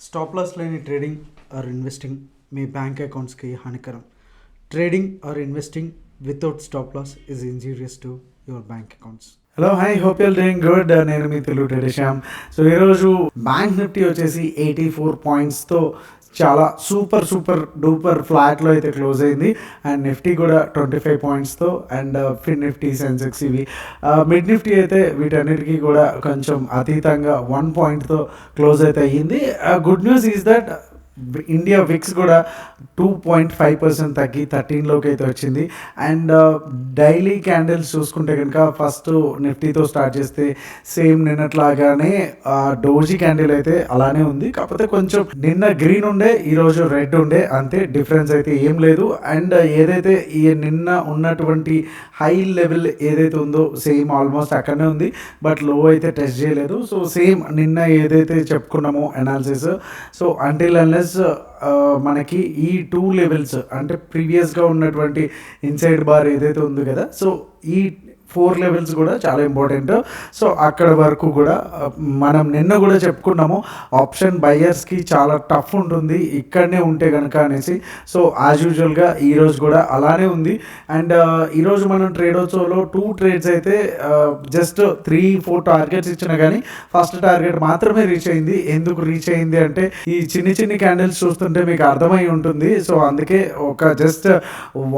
Stop loss లేని trading or investing మీ bank అకౌంట్స్కి హానికరం. Trading or investing without stop loss is injurious to your bank accounts. Hello hi, hope you'll doing good. నేను మీ Telugu trader Shyam. So ఈరోజు bank Nifty వచ్చేసి 84 పాయింట్స్తో చాలా సూపర్ డూపర్ ఫ్లాట్లో అయితే క్లోజ్ అయింది. అండ్ నిఫ్టీ కూడా 25 పాయింట్స్తో అండ్ ఫిన్ నిఫ్టీ, సెన్సెక్స్, ఇవి మిడ్ నిఫ్టీ అయితే వీటన్నిటికీ కూడా కొంచెం అతీతంగా 1 పాయింట్తో క్లోజ్ అయితే అయ్యింది. Good news is that India VIX కూడా 2.5% తగ్గి 13లోకి అయితే వచ్చింది. అండ్ డైలీ క్యాండిల్స్ చూసుకుంటే కనుక ఫస్ట్ నిఫ్టీతో స్టార్ట్ చేస్తే సేమ్ నిన్నట్లాగానే డోజీ క్యాండిల్ అయితే అలానే ఉంది. కాకపోతే కొంచెం నిన్న గ్రీన్ ఉండే, ఈరోజు రెడ్ ఉండే, అంతే, డిఫరెన్స్ అయితే ఏం లేదు. అండ్ ఏదైతే ఈ నిన్న ఉన్నటువంటి హై లెవెల్ ఏదైతే ఉందో సేమ్ ఆల్మోస్ట్ అక్కడనే ఉంది, బట్ లో అయితే టెస్ట్ చేయలేదు. సో సేమ్ నిన్న ఏదైతే చెప్పుకున్నామో అనాలిసిస్, సో అంటిల్ అన్లెస్ మనకి ఈ 2 లెవెల్స్ అంటే ప్రీవియస్గా ఉన్నటువంటి ఇన్సైడ్ బార్ ఏదైతే ఉంది కదా, సో ఈ 4 లెవెల్స్ కూడా చాలా ఇంపార్టెంట్. సో అక్కడ వరకు కూడా మనం నిన్న కూడా చెప్పుకున్నాము, ఆప్షన్ బయర్స్కి చాలా టఫ్ ఉంటుంది ఇక్కడనే ఉంటే కనుక అనేసి. సో యాజ్ యూజువల్గా ఈరోజు కూడా అలానే ఉంది. అండ్ ఈరోజు మనం ట్రేడ్ వచ్చోలో 2 ట్రేడ్స్ అయితే జస్ట్ 3-4 టార్గెట్స్ ఇచ్చినా కానీ ఫస్ట్ టార్గెట్ మాత్రమే రీచ్ అయింది. ఎందుకు రీచ్ అయింది అంటే ఈ చిన్ని క్యాండిల్స్ చూస్తుంటే మీకు అర్థమై ఉంటుంది. సో అందుకే ఒక జస్ట్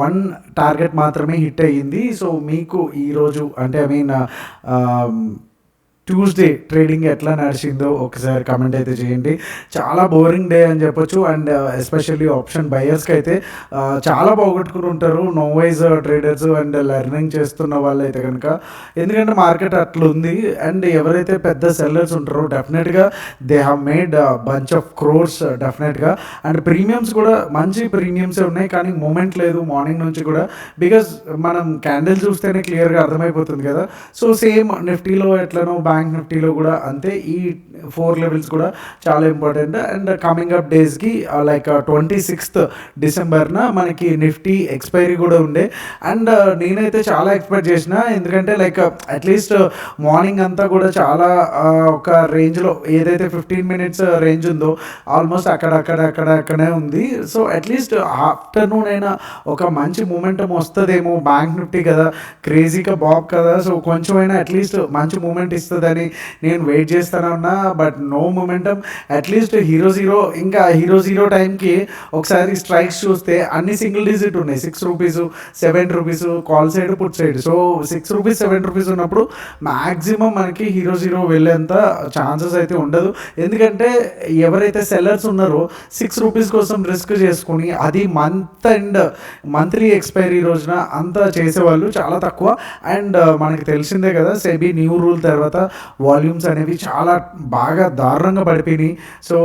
1 టార్గెట్ మాత్రమే హిట్ అయ్యింది. సో మీకు ఈరోజు అంటే ఐ మీన్ ట్యూస్డే ట్రేడింగ్ ఎట్లా నడిచిందో ఒకసారి కమెంట్ అయితే చేయండి. చాలా బోరింగ్ డే అని చెప్పొచ్చు. అండ్ ఎస్పెషల్లీ ఆప్షన్ బయర్స్కి అయితే చాలా పోగొట్టుకుని ఉంటారు novice traders and learning చేస్తున్న వాళ్ళు అయితే కనుక. ఎందుకంటే మార్కెట్ అట్లా ఉంది. అండ్ ఎవరైతే పెద్ద సెల్లర్స్ ఉంటారో డెఫినెట్గా they have made bunch of crores డెఫినెట్గా. అండ్ ప్రీమియమ్స్ కూడా మంచి ప్రీమియమ్సే ఉన్నాయి, కానీ మూమెంట్ లేదు మార్నింగ్ నుంచి కూడా. బికాజ్ మనం క్యాండిల్ చూస్తేనే క్లియర్గా అర్థమైపోతుంది కదా. సో సేమ్ నిఫ్టీలో ఎట్లనో బ్యాంక్ నిఫ్టీలో కూడా అంతే, ఈ 4 లెవెల్స్ కూడా చాలా ఇంపార్టెంట్. అండ్ కమింగ్ అప్ డేస్కి లైక్ 26th డిసెంబర్న మనకి నిఫ్టీ ఎక్స్పైరీ కూడా ఉండే. అండ్ నేనైతే చాలా ఎక్స్పెక్ట్ చేసిన, ఎందుకంటే లైక్ అట్లీస్ట్ మార్నింగ్ అంతా కూడా చాలా ఒక రేంజ్లో ఏదైతే 15 minutes రేంజ్ ఉందో ఆల్మోస్ట్ అక్కడనే ఉంది. సో అట్లీస్ట్ ఆఫ్టర్నూన్ అయినా ఒక మంచి మూమెంటం వస్తుందేమో, బ్యాంక్ నిఫ్టీ కదా, క్రేజీగా బాబ్ కదా, సో కొంచెమైనా అట్లీస్ట్ మంచి మూమెంట్ ఇస్తుందని నేను వెయిట్ చేస్తానే ఉన్నా. But no momentum. At least hero ఇంకా హీరో టైంకి ఒకసారి స్ట్రైక్స్ చూస్తే అన్ని సింగిల్ డిజిట్ ఉన్నాయి. 6 rupees, 7 rupees, call side, put side. So 6 rupees, 7 rupees ఉన్నప్పుడు మ్యాక్సిమం మనకి హీరో వెళ్ళేంత ఛాన్సెస్ అయితే ఉండదు. ఎందుకంటే ఎవరైతే సెల్లర్స్ ఉన్నారో 6 రూపీస్ కోసం రిస్క్ చేసుకుని అది మంత్లీ ఎక్స్పైరీ రోజున అంతా చేసేవాళ్ళు చాలా తక్కువ. అండ్ మనకి తెలిసిందే కదా, సెబీ న్యూ రూల్ తర్వాత వాల్యూమ్స్ అనేవి చాలా బాగా దారుణంగా పడిపోయినాయి. సో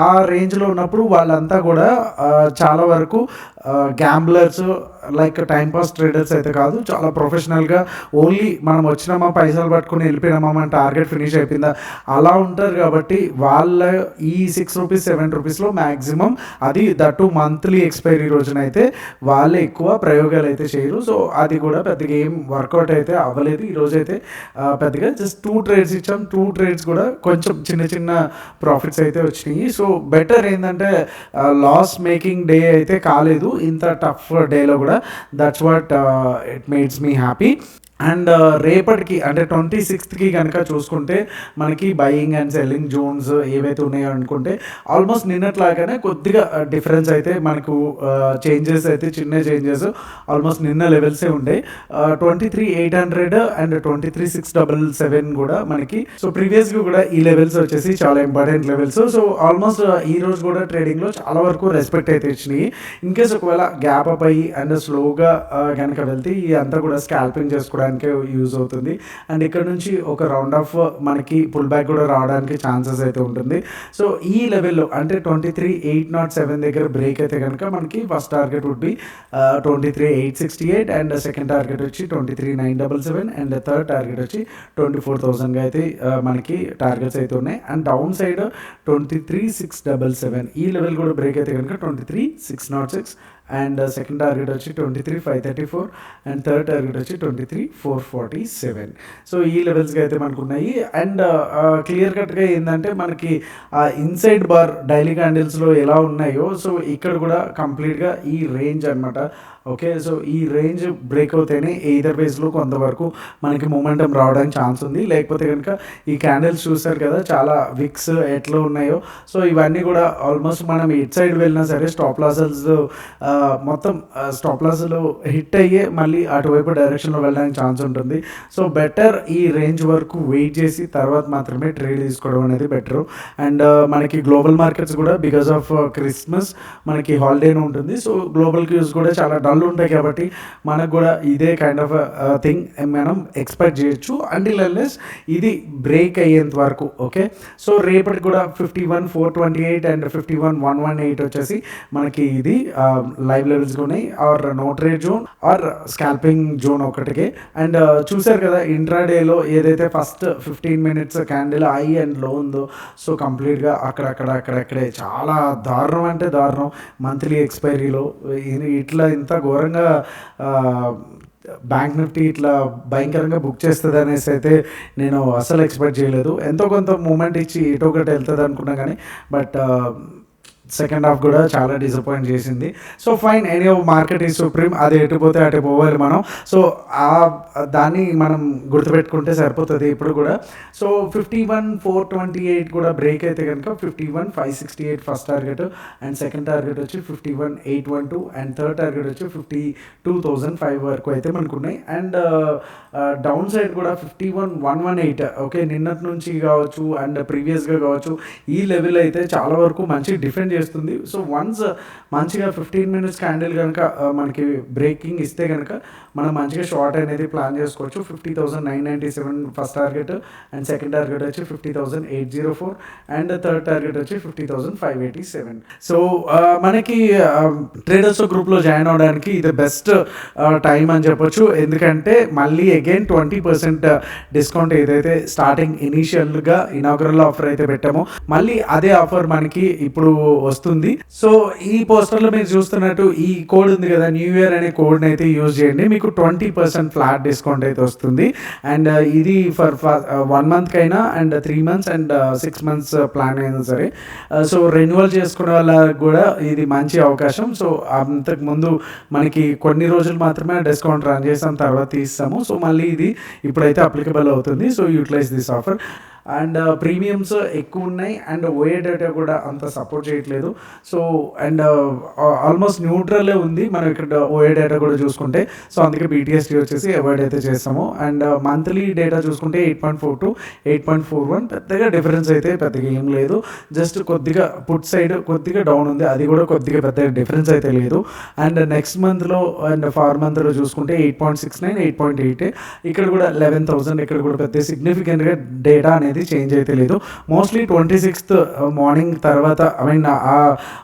ఆ రేంజ్లో ఉన్నప్పుడు వాళ్ళంతా కూడా చాలా వరకు గ్యాంబ్లర్స్, లైక్ టైంపాస్ ట్రేడర్స్ అయితే కాదు, చాలా ప్రొఫెషనల్గా ఓన్లీ మనం వచ్చినామా పైసలు పట్టుకుని వెళ్ళిపోయినామా, మన టార్గెట్ ఫినిష్ అయిపోయిందా అలా ఉంటారు. కాబట్టి వాళ్ళ ఈ 6 రూపీస్, 7 రూపీస్లో మ్యాక్సిమం, అది దట్టు మంత్లీ ఎక్స్పైరీ రోజున అయితే వాళ్ళే ఎక్కువ ప్రయోగాలు అయితే చేయరు. సో అది కూడా పెద్దగా ఏం వర్కౌట్ అయితే అవ్వలేదు. ఈరోజు అయితే పెద్దగా జస్ట్ 2 ట్రేడ్స్ ఇచ్చాం. 2 ట్రేడ్స్ కూడా కొంచెం చిన్న ప్రాఫిట్స్ అయితే వచ్చినాయి. సో బెటర్ ఏంటంటే లాస్ మేకింగ్ డే అయితే కాలేదు ఇంత టఫ్ డేలో కూడా. That's what it makes me happy. And రేపటికి అంటే 26th కనుక చూసుకుంటే మనకి బయింగ్ అండ్ సెల్లింగ్ జోన్స్ ఏవైతే ఉన్నాయో అనుకుంటే ఆల్మోస్ట్ నిన్నట్లాగానే కొద్దిగా డిఫరెన్స్ అయితే మనకు చేంజెస్ అయితే చిన్న చేంజెస్ ఆల్మోస్ట్ నిన్న లెవెల్సే ఉండే. 23,800 అండ్ 23,677 కూడా మనకి. సో ప్రీవియస్గా కూడా ఈ లెవెల్స్ వచ్చేసి చాలా ఇంపార్టెంట్ లెవెల్స్. సో ఆల్మోస్ట్ ఈ రోజు కూడా ట్రేడింగ్లో చాలా వరకు రెస్పెక్ట్ అయితే ఇచ్చినాయి. ఇన్ కేస్ ఒకవేళ గ్యాప్ అప్ అయ్యి అండ్ స్లోగా కనుక వెళ్తే ఈ అంతా కూడా స్కాల్పింగ్ చేసుకోవడానికి యూజ్ అవుతుంది. అండ్ ఇక్కడ నుంచి ఒక రౌండ్ ఆఫ్ మనకి పుల్ బ్యాక్ కూడా రావడానికి ఛాన్సెస్ అయితే ఉంటుంది. సో ఈ లెవెల్లో అంటే 23,807 దగ్గర బ్రేక్ అయితే కనుక మనకి first target would be 23,868 and second target వచ్చి 23,977 అండ్ థర్డ్ టార్గెట్ వచ్చి 24,000గా అయితే మనకి టార్గెట్స్ అయితే ఉన్నాయి. అండ్ డౌన్ సైడ్ 23,677 ఈ లెవెల్ కూడా బ్రేక్ అయితే కనుక 23,606 అండ్ సెకండ్ టార్గెట్ వచ్చి 23,534 అండ్ థర్డ్ టార్గెట్ వచ్చి 23,447. సో ఈ లెవెల్స్గా అయితే మనకు ఉన్నాయి. అండ్ క్లియర్ కట్గా ఏంటంటే మనకి ఇన్సైడ్ బార్ డైలీ క్యాండిల్స్లో ఎలా ఉన్నాయో సో ఇక్కడ కూడా కంప్లీట్గా ఈ రేంజ్ అనమాట. ఓకే, సో ఈ రేంజ్ బ్రేక్ అవుతేనే ఎయిదర్ వేస్లో కొంతవరకు మనకి మూమెంటం రావడానికి ఛాన్స్ ఉంది. లేకపోతే కనుక ఈ క్యాండిల్స్ చూస్తారు కదా చాలా విక్స్ ఎట్లా ఉన్నాయో, సో ఇవన్నీ కూడా ఆల్మోస్ట్ మనం ఎట్ సైడ్ వెళ్ళినా సరే స్టాప్ లాసెస్ మొత్తం స్టాప్ లాస్లో హిట్ అయ్యే మళ్ళీ అటువైపు డైరెక్షన్లో వెళ్ళడానికి ఛాన్స్ ఉంటుంది. సో బెటర్ ఈ రేంజ్ వరకు వెయిట్ చేసి తర్వాత మాత్రమే ట్రేడ్ తీసుకోవడం అనేది బెటరు. అండ్ మనకి గ్లోబల్ మార్కెట్స్ కూడా బికాస్ ఆఫ్ క్రిస్మస్ మనకి హాలిడేనే ఉంటుంది. సో గ్లోబల్ క్యూస్ కూడా చాలా డల్ ఉంటాయి కాబట్టి మనకు కూడా ఇదే కైండ్ ఆఫ్ థింగ్ మనం ఎక్స్పెక్ట్ చేయొచ్చు అంటిల్ అన్లెస్ ఇది బ్రేక్ అయ్యేంత వరకు. ఓకే, సో రేపటికి కూడా 51,428 అండ్ 51,118 వచ్చేసి మనకి ఇది లైవ్ లెవెల్స్గా ఉన్నాయి. Or no trade zone or scalping zone ఒకటికే. అండ్ చూసారు కదా ఇంట్రాడేలో ఏదైతే first 15 minutes candle high and low ఉందో సో కంప్లీట్గా అక్కడక్కడే చాలా దారుణం అంటే దారుణం. మంత్లీ ఎక్స్పైరీలో ఇట్లా ఇంత ఘోరంగా బ్యాంక్ నిఫ్టీ ఇట్లా భయంకరంగా బుక్ చేస్తుంది అనేసి అయితే నేను అసలు ఎక్స్పెక్ట్ చేయలేదు. ఎంతో కొంత మూమెంట్ ఇచ్చి ఎటో ఒకటి వెళ్తుంది అనుకున్నా కానీ బట్ సెకండ్ హాఫ్ కూడా చాలా డిసప్పాయింట్ చేసింది. So fine, any market is supreme, అది ఎటు పోతే అటు పోవాలి మనం. సో దాన్ని మనం గుర్తుపెట్టుకుంటే సరిపోతుంది ఇప్పుడు కూడా. సో 51,428 కూడా బ్రేక్ అయితే కనుక 51,568 first target and second target వచ్చి 51,812 అండ్ థర్డ్ టార్గెట్ వచ్చి 52,005 వరకు అయితే మనకు ఉన్నాయి. అండ్ డౌన్ సైడ్ కూడా 51,118 ఓకే నిన్నటి నుంచి కావచ్చు అండ్ ప్రీవియస్గా కావచ్చు ఈ లెవెల్ అయితే చాలా వరకు మంచి డిఫెండ్ చేస్తుంది. సో వన్స్ మంచిగా 15 minutes క్యాండిల్ కనుక మనకి బ్రేకింగ్ ఇస్తే కనుక మనం మంచిగా షార్ట్ అనేది ప్లాన్ చేసుకోవచ్చు. 50,997 first target and second target వచ్చి 50,804 అండ్ థర్డ్ టార్గెట్ వచ్చి 50,587. సో మనకి ట్రేడర్స్ గ్రూప్లో జాయిన్ అవడానికి ఇది బెస్ట్ టైం అని చెప్పొచ్చు. ఎందుకంటే మళ్ళీ అగైన్ 20% డిస్కౌంట్ ఏదైతే స్టార్టింగ్ ఇనీషియల్గా ఇనాగరల్ ఆఫర్ అయితే పెట్టామో మళ్ళీ అదే ఆఫర్ మనకి ఇప్పుడు వస్తుంది. సో ఈ పోస్టర్లో మీరు చూస్తున్నట్టు ఈ కోడ్ ఉంది కదా, న్యూ ఇయర్ అనే కోడ్ని అయితే యూజ్ చేయండి, మీకు 20% ఫ్లాట్ డిస్కౌంట్ అయితే వస్తుంది. అండ్ ఇది ఫర్ 1 month కైనా and 3 months and 6 months plan అయినా సరే. సో రెన్యువల్ చేసుకునే వాళ్ళకి కూడా ఇది మంచి అవకాశం. సో అంతకుముందు మనకి కొన్ని రోజులు మాత్రమే డిస్కౌంట్ రన్ చేసాం, తర్వాత తీస్తాము. సో మళ్ళీ ఇది ఇప్పుడైతే అప్లికబుల్ అవుతుంది. So utilize this offer. And premiums ఎక్కువ ఉన్నాయి అండ్ ఓఏ డేటా కూడా అంత సపోర్ట్ చేయట్లేదు. సో అండ్ ఆల్మోస్ట్ న్యూట్రలే ఉంది మనం ఇక్కడ ఓఏ డేటా కూడా చూసుకుంటే. సో అందుకే BTST వచ్చేసి అవాయిడ్ అయితే చేస్తాము. అండ్ మంత్లీ డేటా చూసుకుంటే 8.42 8.41 పెద్దగా డిఫరెన్స్ అయితే పెద్దగా ఏం లేదు. జస్ట్ కొద్దిగా పుట్ సైడ్ కొద్దిగా డౌన్ ఉంది, అది కూడా కొద్దిగా పెద్ద డిఫరెన్స్ అయితే లేదు. అండ్ నెక్స్ట్ మంత్లో అండ్ 4 monthలో చూసుకుంటే 8.69 8.8 ఇక్కడ కూడా 11,000 ఇక్కడ కూడా పెద్ద సిగ్నిఫికెంట్గా డేటా అనేది చేంజ్ అయితే లేదు. మోస్ట్లీ 26th మార్నింగ్ తర్వాత ఆ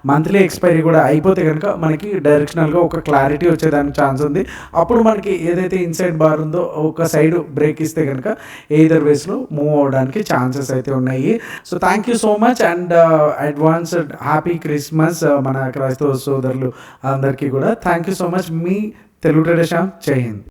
మంత్లీ ఎక్స్పైరీ కూడా అయిపోతే కనుక మనకి డైరెక్షనల్గా ఒక క్లారిటీ వచ్చేదానికి ఛాన్స్ ఉంది. అప్పుడు మనకి ఏదైతే ఇన్సైడ్ బార్ ఉందో ఒక సైడ్ బ్రేక్ ఇస్తే కనుక ఎయిదర్ వేస్లో మూవ్ అవడానికి ఛాన్సెస్ అయితే ఉన్నాయి. So thank you so much and advanced happy Christmas మన క్రైస్తవ సోదరులు అందరికీ కూడా. Thank you so much. Me Telugu trader Shyam. జై హింద్.